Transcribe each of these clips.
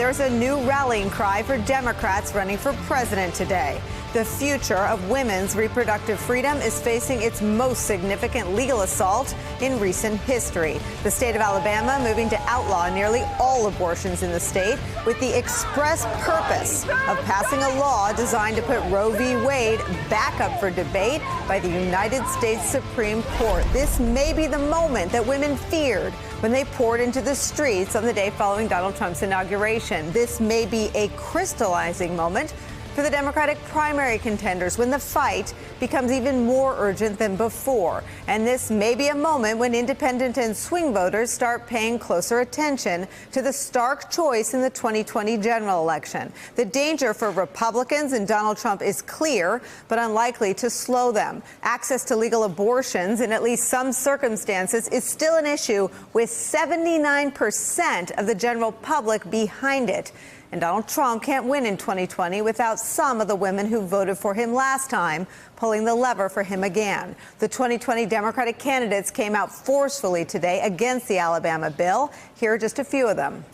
there's a new rallying cry for Democrats running for president today. The future of women's reproductive freedom is facing its most significant legal assault in recent history. The state of Alabama moving to outlaw nearly all abortions in the state with the express purpose of passing a law designed to put Roe v. Wade back up for debate by the United States Supreme Court. This may be the moment that women feared when they poured into the streets on the day following Donald Trump's inauguration. This may be a crystallizing moment for the Democratic primary contenders when the fight becomes even more urgent than before. And this may be a moment when independent and swing voters start paying closer attention to the stark choice in the 2020 general election. The danger for Republicans and Donald Trump is clear, but unlikely to slow them. Access to legal abortions in at least some circumstances is still an issue, with 79% of the general public behind it. And Donald Trump can't win in 2020 without some of the women who voted for him last time pulling the lever for him again. The 2020 Democratic candidates came out forcefully today against the Alabama bill. Here are just a few of them.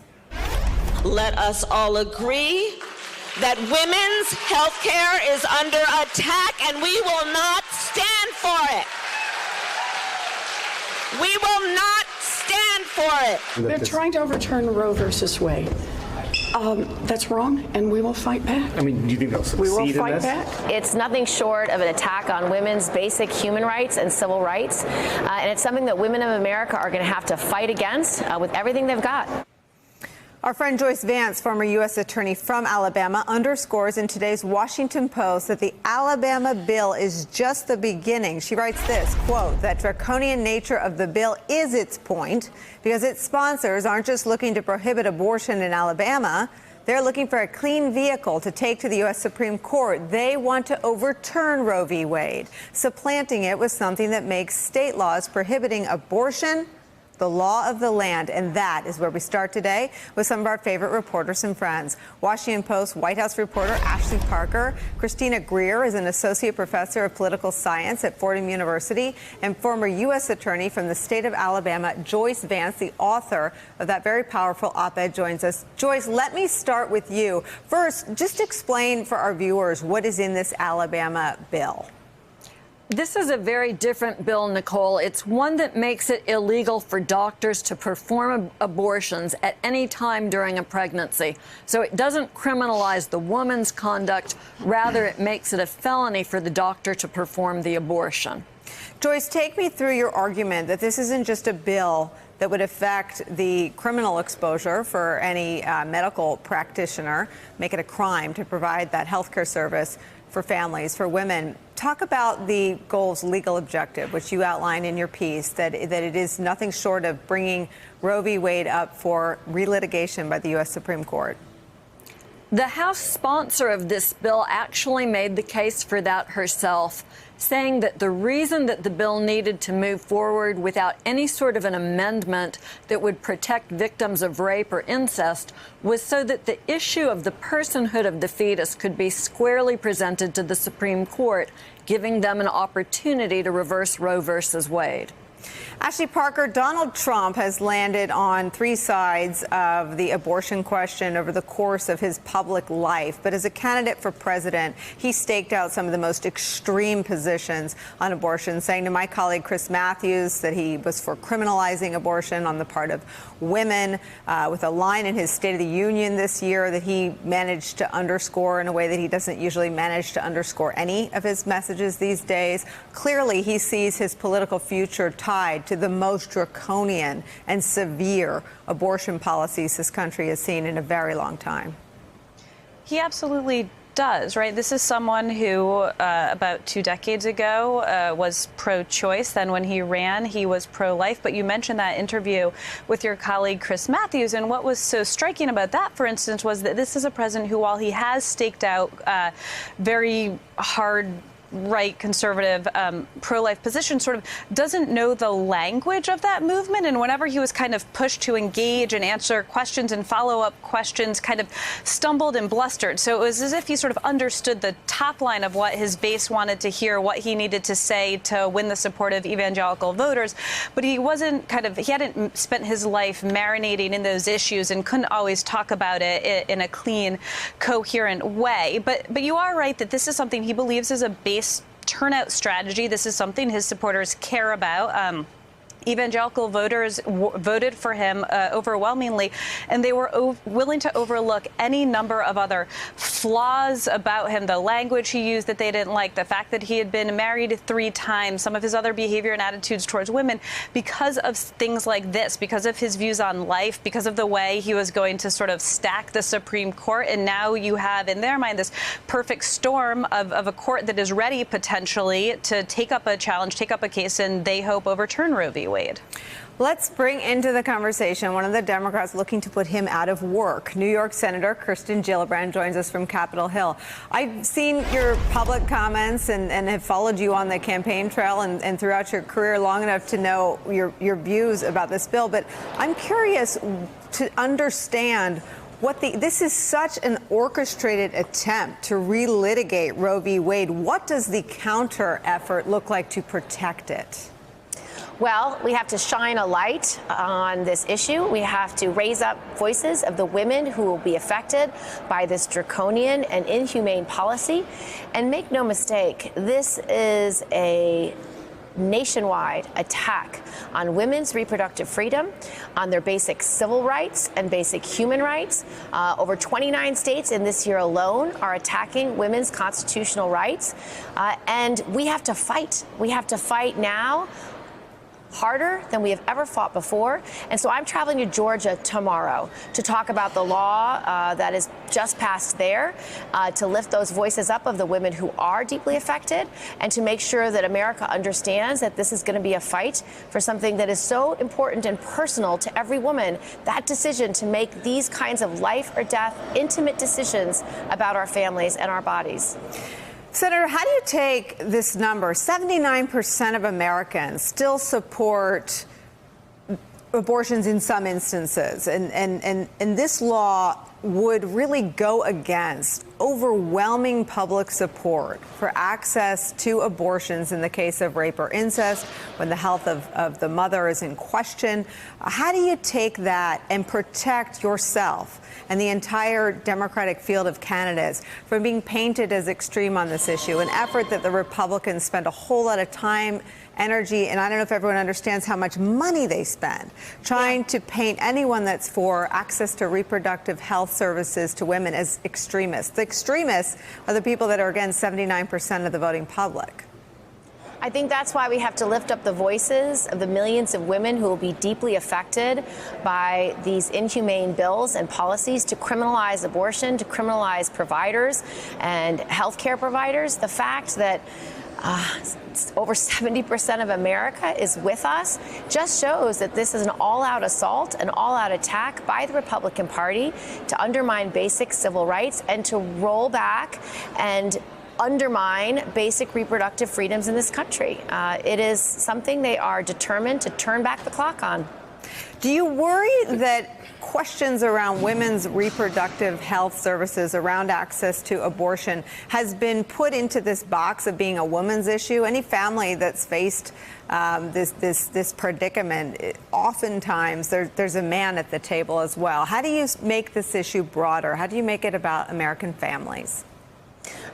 Let us all agree that women's health care is under attack, and we will not stand for it. We will not stand for it. They're trying to overturn Roe versus Wade. That's wrong, and we will fight back. I mean, do you think they'll succeed in this? We will fight back. It's nothing short of an attack on women's basic human rights and civil rights, and it's something that women of America are going to have to fight against with everything they've got. Our friend Joyce Vance, former U.S. attorney from Alabama, underscores in today's Washington Post that the Alabama bill is just the beginning. She writes this, quote, that draconian nature of the bill is its point because its sponsors aren't just looking to prohibit abortion in Alabama. They're looking for a clean vehicle to take to the U.S. Supreme Court. They want to overturn Roe v. Wade, supplanting it with something that makes state laws prohibiting abortion the law of the land. And that is where we start today with some of our favorite reporters and friends. Washington Post White House reporter Ashley Parker. Christina Greer is an associate professor of political science at Fordham University, and former U.S. attorney from the state of Alabama, Joyce Vance, the author of that very powerful op-ed, joins us. Joyce, let me start with you. First, just explain for our viewers what is in this Alabama bill. This is a very different bill, Nicole. It's one that makes it illegal for doctors to perform abortions at any time during a pregnancy. So it doesn't criminalize the woman's conduct. Rather, it makes it a felony for the doctor to perform the abortion. Joyce, take me through your argument that this isn't just a bill that would affect the criminal exposure for any medical practitioner, make it a crime to provide that health care service for families, for women. Talk about the goal's legal objective, which you outline in your piece, that it is nothing short of bringing Roe v. Wade up for relitigation by the U.S. Supreme Court. The House sponsor of this bill actually made the case for that herself, saying that the reason that the bill needed to move forward without any sort of an amendment that would protect victims of rape or incest was so that the issue of the personhood of the fetus could be squarely presented to the Supreme Court, giving them an opportunity to reverse Roe versus Wade. Ashley Parker, Donald Trump has landed on three sides of the abortion question over the course of his public life. But as a candidate for president, he staked out some of the most extreme positions on abortion, saying to my colleague Chris Matthews that he was for criminalizing abortion on the part of women, with a line in his State of the Union this year that he managed to underscore in a way that he doesn't usually manage to underscore any of his messages these days. Clearly, he sees his political future tied to the most draconian and severe abortion policies this country has seen in a very long time. He absolutely does, right? This is someone who about 2 decades ago was pro-choice. Then when he ran, he was pro-life. But you mentioned that interview with your colleague Chris Matthews, and what was so striking about that, for instance, was that this is a president who, while he has staked out very hard right, conservative, pro-life position sort of doesn't know the language of that movement. And whenever he was kind of pushed to engage and answer questions and follow-up questions, kind of stumbled and blustered. So it was as if he sort of understood the top line of what his base wanted to hear, what he needed to say to win the support of evangelical voters. But he hadn't spent his life marinating in those issues and couldn't always talk about it in a clean, coherent way. But you are right that this is something he believes is a base turnout strategy. This is something his supporters care about. Evangelical voters voted for him overwhelmingly, and they were willing to overlook any number of other flaws about him, the language he used that they didn't like, the fact that he had been married 3 times, some of his other behavior and attitudes towards women, because of things like this, because of his views on life, because of the way he was going to sort of stack the Supreme Court. And now you have, in their mind, this perfect storm of a court that is ready potentially to take up a challenge, take up a case, and they hope overturn Roe v. Wade. Let's bring into the conversation one of the Democrats looking to put him out of work. New York Senator Kirsten Gillibrand joins us from Capitol Hill. I've seen your public comments and have followed you on the campaign trail and throughout your career long enough to know your views about this bill. But I'm curious to understand this is such an orchestrated attempt to relitigate Roe v. Wade. What does the counter effort look like to protect it? Well, we have to shine a light on this issue. We have to raise up voices of the women who will be affected by this draconian and inhumane policy. And make no mistake, this is a nationwide attack on women's reproductive freedom, on their basic civil rights and basic human rights. Over 29 states in this year alone are attacking women's constitutional rights. And we have to fight. We have to fight now, harder than we have ever fought before. And so I'm traveling to Georgia tomorrow to talk about the law that is just passed there, to lift those voices up of the women who are deeply affected, and to make sure that America understands that this is going to be a fight for something that is so important and personal to every woman, that decision to make these kinds of life or death, intimate decisions about our families and our bodies. Senator, how do you take this number? 79% of Americans still support abortions in some instances. And this law would really go against overwhelming public support for access to abortions in the case of rape or incest, when the health of the mother is in question. How do you take that and protect yourself and the entire Democratic field of candidates from being painted as extreme on this issue, an effort that the Republicans spend a whole lot of time, energy, and I don't know if everyone understands how much money they spend trying to paint anyone that's for access to reproductive health services to women as extremists. The extremists are the people that are against 79% of the voting public. I think that's why we have to lift up the voices of the millions of women who will be deeply affected by these inhumane bills and policies to criminalize abortion, to criminalize providers and healthcare providers. The fact that over 70% of America is with us just shows that this is an all-out assault, an all-out attack by the Republican Party to undermine basic civil rights and to roll back and undermine basic reproductive freedoms in this country. It is something they are determined to turn back the clock on. Do you worry that questions around women's reproductive health services, around access to abortion, has been put into this box of being a woman's issue? Any family that's faced this predicament, oftentimes there's a man at the table as well. How do you make this issue broader? How do you make it about American families?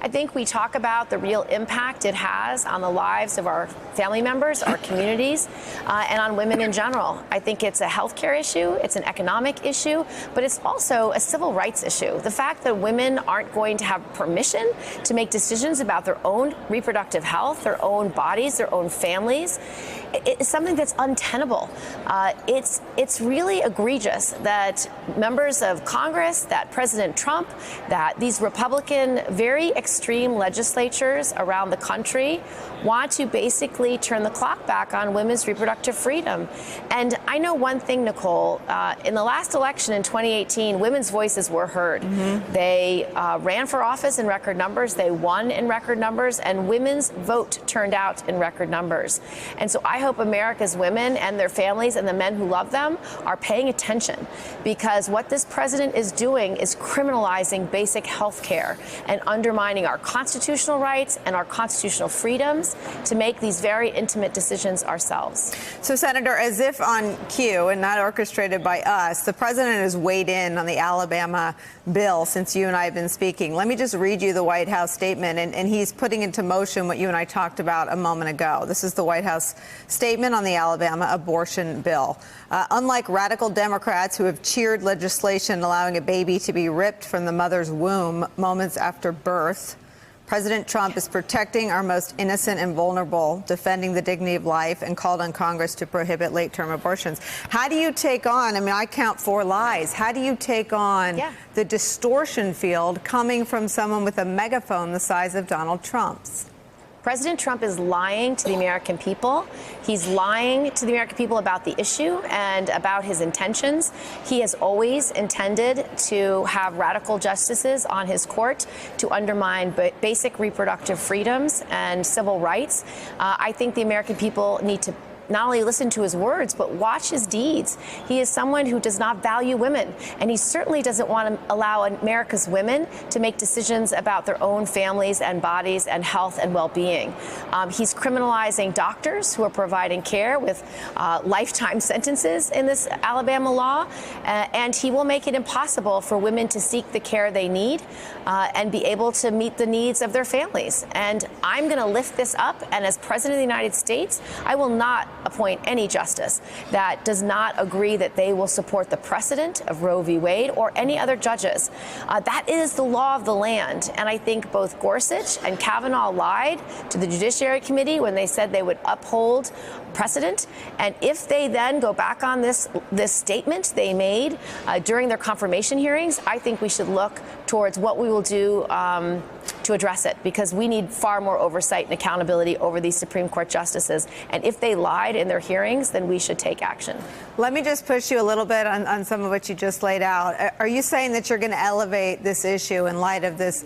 I think we talk about the real impact it has on the lives of our family members, our communities, and on women in general. I think it's a healthcare issue, it's an economic issue, but it's also a civil rights issue. The fact that women aren't going to have permission to make decisions about their own reproductive health, their own bodies, their own families, is something that's untenable. It's really egregious that members of Congress, that President Trump, that these Republican, very extreme legislatures around the country want to basically turn the clock back on women's reproductive freedom. And I know one thing, Nicole, in the last election in 2018, women's voices were heard. They ran for office in record numbers, they won in record numbers, and women's vote turned out in record numbers. And so I hope America's women and their families and the men who love them are paying attention, because what this president is doing is criminalizing basic health care and undermining our constitutional rights and our constitutional freedoms to make these very intimate decisions ourselves. So, Senator, as if on cue and not orchestrated by us, the president has weighed in on the Alabama bill since you and I have been speaking. Let me just read you the White House statement, and he's putting into motion what you and I talked about a moment ago. This is the White House statement on the Alabama abortion bill. Unlike radical Democrats who have cheered legislation allowing a baby to be ripped from the mother's womb moments after birth, President Trump is protecting our most innocent and vulnerable, defending the dignity of life, and called on Congress to prohibit late-term abortions. How do you take on, I mean, I count 4 lies. How do you take on the distortion field coming from someone with a megaphone the size of Donald Trump's? President Trump is lying to the American people. He's lying to the American people about the issue and about his intentions. He has always intended to have radical justices on his court to undermine basic reproductive freedoms and civil rights. I think the American people need to not only listen to his words, but watch his deeds. He is someone who does not value women, and he certainly doesn't want to allow America's women to make decisions about their own families and bodies and health and well-being. He's criminalizing doctors who are providing care with lifetime sentences in this Alabama law, and he will make it impossible for women to seek the care they need and be able to meet the needs of their families. And I'm going to lift this up, and as President of the United States, I will not appoint any justice that does not agree that they will support the precedent of Roe v. Wade or any other judges. That is the law of the land. And I think both Gorsuch and Kavanaugh lied to the Judiciary Committee when they said they would uphold precedent. And if they then go back on this statement they made during their confirmation hearings, I think we should look towards what we will do to address it, because we need far more oversight and accountability over these Supreme Court justices. And if they lied in their hearings, then we should take action. Let me just push you a little bit on some of what you just laid out. Are you saying that you're going to elevate this issue in light of this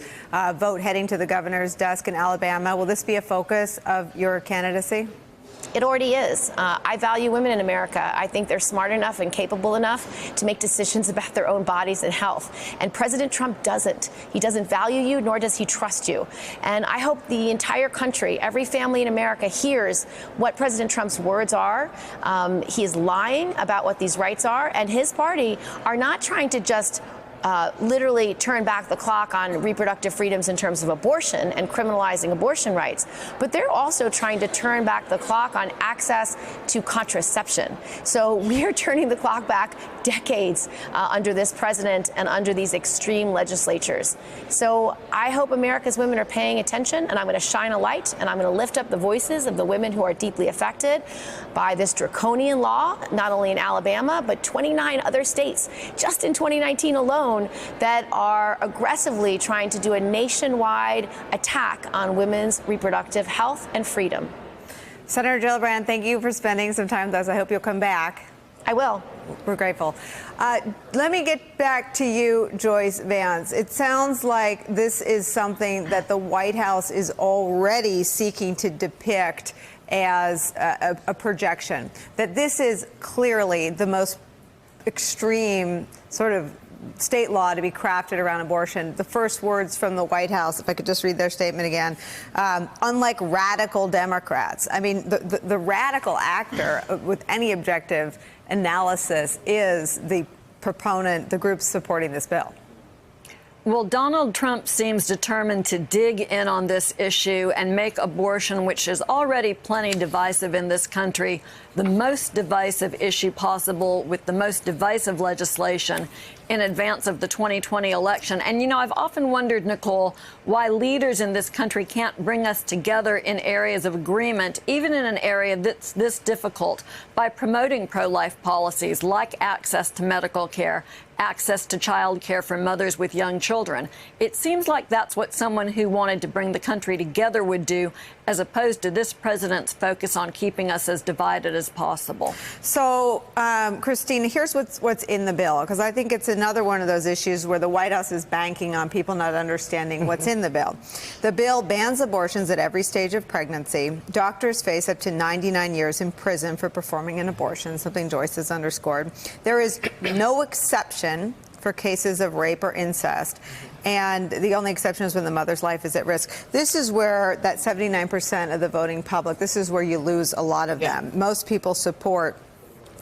vote heading to the governor's desk in Alabama? Will this be a focus of your candidacy? It already is. I value women in America. I think they're smart enough and capable enough to make decisions about their own bodies and health. And President Trump doesn't. He doesn't value you, nor does he trust you. And I hope the entire country, every family in America, hears what President Trump's words are. He is lying about what these rights are, and his party are not trying to just literally turn back the clock on reproductive freedoms in terms of abortion and criminalizing abortion rights, but they're also trying to turn back the clock on access to contraception. So we are turning the clock back decades under this president and under these extreme legislatures. So I hope America's women are paying attention, and I'm going to shine a light, and I'm going to lift up the voices of the women who are deeply affected by this draconian law, not only in Alabama, but 29 other states just in 2019 alone that are aggressively trying to do a nationwide attack on women's reproductive health and freedom. Senator Gillibrand, thank you for spending some time with us. I hope you'll come back. I will. We're grateful. Let me get back to you, Joyce Vance. It sounds like this is something that the White House is already seeking to depict as a projection, that this is clearly the most extreme sort of state law to be crafted around abortion. The first words from the White House, if I could just read their statement again, unlike radical Democrats. I mean, the radical actor with any objective analysis is the proponent, the group supporting this bill. Well, Donald Trump seems determined to dig in on this issue and make abortion, which is already plenty divisive in this country, the most divisive issue possible with the most divisive legislation. in advance of the 2020 election. And, you know, I've often wondered, Nicole, why leaders in this country can't bring us together in areas of agreement, even in an area that's this difficult, by promoting pro-life policies like access to medical care, access to child care for mothers with young children. It seems like that's what someone who wanted to bring the country together would do, as opposed to this president's focus on keeping us as divided as possible. So, Christina, here's what's in the bill, because I think it's another one of those issues where the White House is banking on people not understanding what's in the bill. The bill bans abortions at every stage of pregnancy. Doctors face up to 99 years in prison for performing an abortion, something Joyce has underscored. There is no exception for cases of rape or incest, and the only exception is when the mother's life is at risk. This is where that 79% of the voting public, this is where you lose a lot of them. Most people support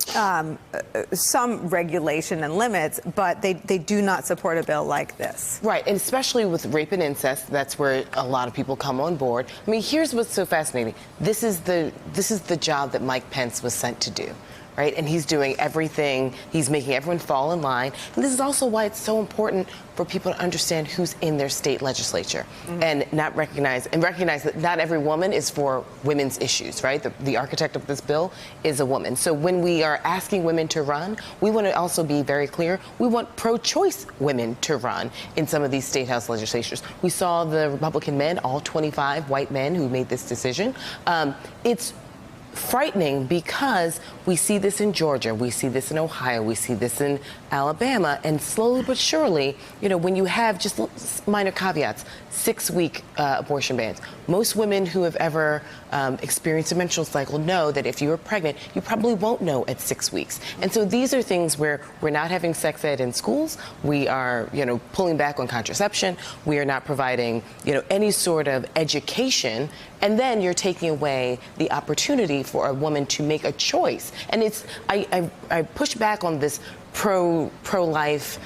some regulation and limits, but they do not support a bill like this. Right, and especially with rape and incest, that's where a lot of people come on board. I mean, here's what's so fascinating. This is the job that Mike Pence was sent to do. Right, and he's doing everything. He's making everyone fall in line. And this is also why it's so important for people to understand who's in their state legislature and recognize that not every woman is for women's issues. Right, the architect of this bill is a woman. So when we are asking women to run, we want to also be very clear. We want pro-choice women to run in some of these state house legislatures. We saw the Republican men, all 25 white men who made this decision. It's frightening because we see this in Georgia, we see this in Ohio, we see this in Alabama, and slowly but surely, you know, when you have just minor caveats, 6-week abortion bans. Most women who have ever experienced a menstrual cycle know that if you are pregnant, you probably won't know at 6 weeks. And so these are things where we're not having sex ed in schools. We are, you know, pulling back on contraception. We are not providing, you know, any sort of education. And then you're taking away the opportunity for a woman to make a choice. And it's, I push back on this pro-life,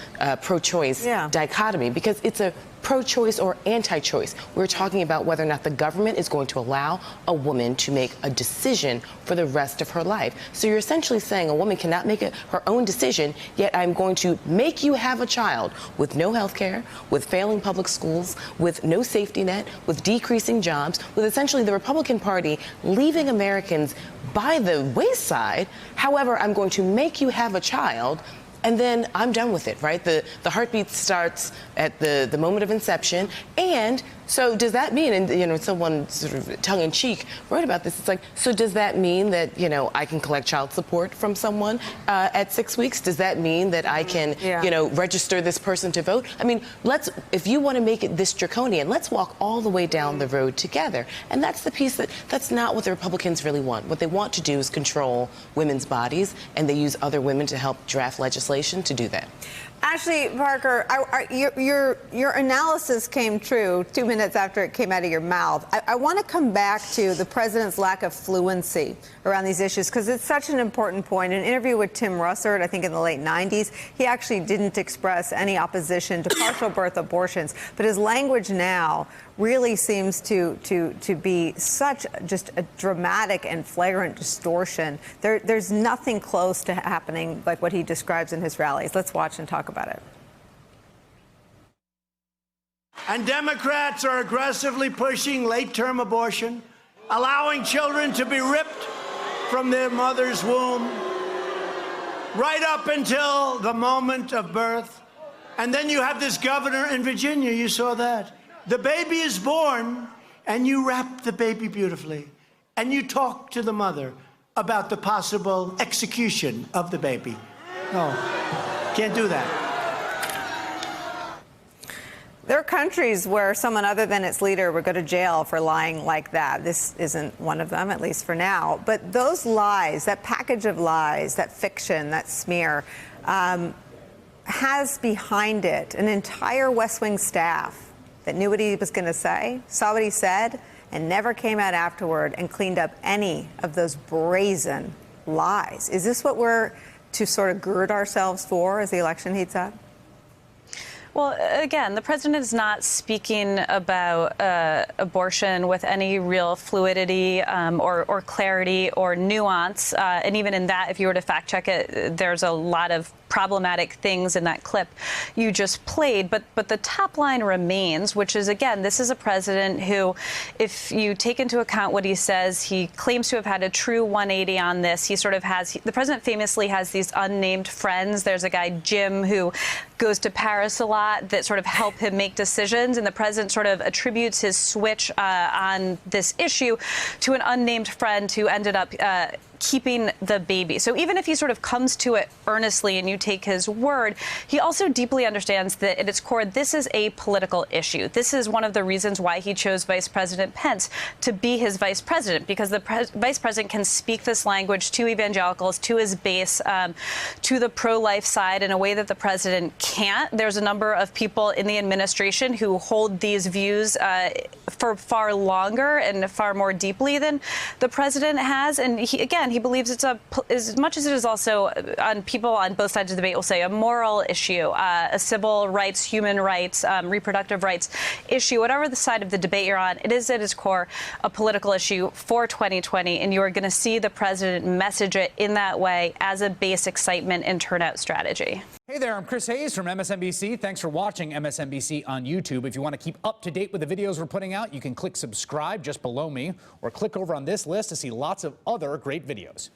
pro-choice dichotomy, because it's a pro-choice or anti-choice. We're talking about whether or not the government is going to allow a woman to make a decision for the rest of her life. So you're essentially saying a woman cannot make her own decision, yet I'm going to make you have a child with no health care, with failing public schools, with no safety net, with decreasing jobs, with essentially the Republican Party leaving Americans by the wayside. However, I'm going to make you have a child, and then I'm done with it, right? The heartbeat starts at the moment of inception. And so does that mean, and, you know, someone sort of tongue-in-cheek wrote about this, it's like, so does that mean that, you know, I can collect child support from someone at 6 weeks? Does that mean that I can, you know, register this person to vote? I mean, if you want to make it this draconian, let's walk all the way down the road together. And that's the piece that's not what the Republicans really want. What they want to do is control women's bodies, and they use other women to help draft legislation to do that. Ashley Parker, your analysis came true 2 minutes after it came out of your mouth. I want to come back to the president's lack of fluency around these issues, because it's such an important point. In an interview with Tim Russert, I think in the late 90s, he actually didn't express any opposition to partial birth abortions. But his language now really seems to be such just a dramatic and flagrant distortion. There's nothing close to happening like what he describes in his rallies. Let's watch and talk about it. And Democrats are aggressively pushing late-term abortion, allowing children to be ripped from their mother's womb right up until the moment of birth. And then you have this governor in Virginia, you saw that. The baby is born, and you wrap the baby beautifully, and you talk to the mother about the possible execution of the baby. No, can't do that. There are countries where someone other than its leader would go to jail for lying like that. This isn't one of them, at least for now. But those lies, that package of lies, that fiction, that smear, has behind it an entire West Wing staff that knew what he was going to say, saw what he said, and never came out afterward and cleaned up any of those brazen lies. Is this what we're to sort of gird ourselves for as the election heats up? Well, again, the president is not speaking about abortion with any real fluidity or clarity or nuance. And even in that, if you were to fact check it, there's a lot of problematic things in that clip you just played. But the top line remains, which is, again, this is a president who, if you take into account what he says, he claims to have had a true 180 on this. He sort of has, the president famously has these unnamed friends. There's a guy, Jim, who goes to Paris a lot that sort of help him make decisions. And the president sort of attributes his switch on this issue to an unnamed friend who ended up keeping the baby. So even if he sort of comes to it earnestly and you take his word, he also deeply understands that at its core, this is a political issue. This is one of the reasons why he chose Vice President Pence to be his vice president, because the vice president can speak this language to evangelicals, to his base, to the pro-life side in a way that the president can't. There's a number of people in the administration who hold these views for far longer and far more deeply than the president has. And he believes it's as much as it is also on people on both sides of the debate will say a moral issue, a civil rights, human rights, reproductive rights issue, whatever the side of the debate you're on, it is at its core a political issue for 2020. And you're going to see the president message it in that way as a base excitement and turnout strategy. Hey there, I'm Chris Hayes from MSNBC. Thanks for watching MSNBC on YouTube. If you want to keep up to date with the videos we're putting out, you can click subscribe just below me or click over on this list to see lots of other great videos.